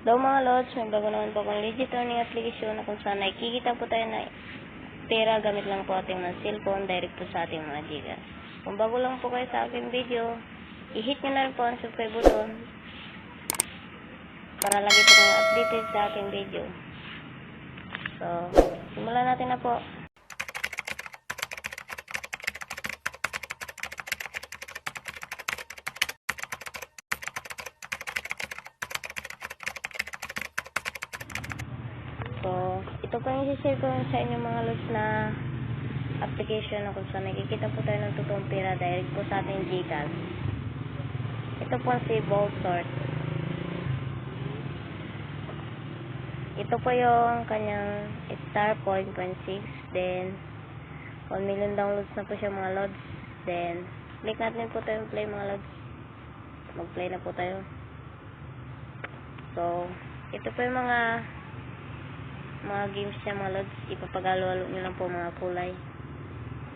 Hello mga lods, may bago naman po akong legit earning application na kung saan nakikita po tayo na pera gamit lang po ating mga cellphone direct po sa ating mga gigas. Kung bago lang po kayo sa aking video, i-hit nyo na rin po ang subscribe button para lagi po kayo updated sa aking video. So, simulan natin na po. So, ito po yung isi-share ko sa inyo mga lods na application na kung saan nakikita po tayo ng totoong pera direct po sa ating Gcash. Ito po si Boltsort. Ito po yung kanyang star 0.6, then 1 million downloads na po siya mga lods. Then, click natin po tayo play mga lods. Mag-play na po tayo. So, ito po yung mga games niya mga lods. Ipapagalo-halo nyo lang po mga kulay.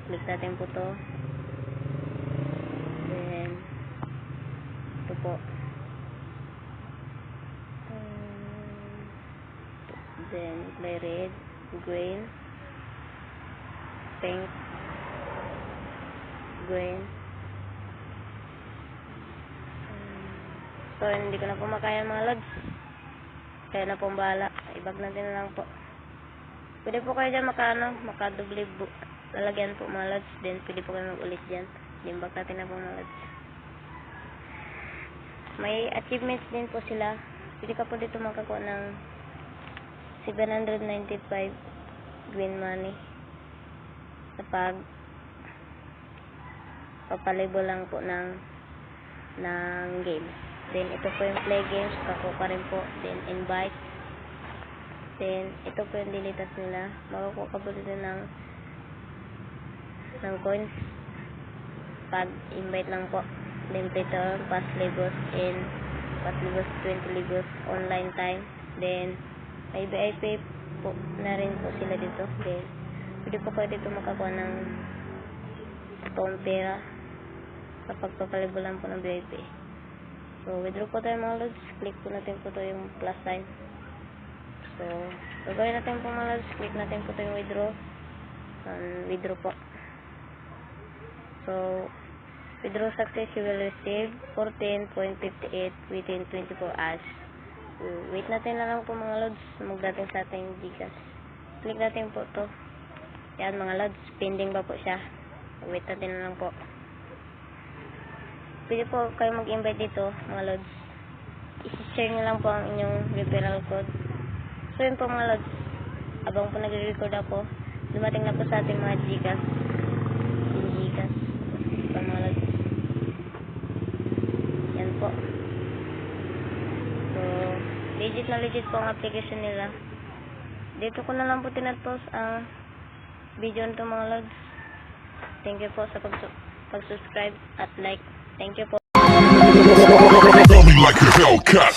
Click natin po to. Then ito po. Then play red, green, pink, green. So hindi ko na po makaya mga lods. Kaya na pong bahala. Ibag natin na lang po. Pwede po kayo dyan makadoble lalagyan po mga lods. Then pwede po kayo mag-ulit dyan. Limbag natin na po mga lods. May achievements din po sila. Pwede ka po dito makakuha ng 795 green money kapag papalibol lang po ng games. Then, ito po yung play games. Kakuha rin po. Then, invite. Then, ito po yung dilitas nila. Makakuha ka po dito ng coins. Pag-invite lang po. Then, return, pass libos, and pass libos, 20 libos, online time. Then, may VIP po na rin po sila dito. Then, pwede po kayo dito makakuha ng totoong pera kapag papalibol lang po ng VIP. So, withdraw po tayo mga lods. Click po natin po ito yung plus sign. So, gagawin natin po mga lods. Click natin po ito yung withdraw. Withdraw po. So, withdraw success. You will receive 14.58 within 24 hours. So, wait natin na lang po mga lods. Magdating sa ating Gcash. Click natin po ito. Yan mga lods. Pending ba po siya. Wait natin na lang po. Pwede po kayo mag-invite dito, mga lods. I-share nyo lang po ang inyong referral code. So, yun po mga lods. Habang po nagre-record ako, dumating na po sa ating mga Gcash. Yung Gcash. So, mga lods. Yan po. So, legit na legit po ang application nila. Dito ko na lang po tinatapos ang video nito mga lods. Thank you po sa pag-subscribe at like. Thank you po. Tell me like a Hellcat.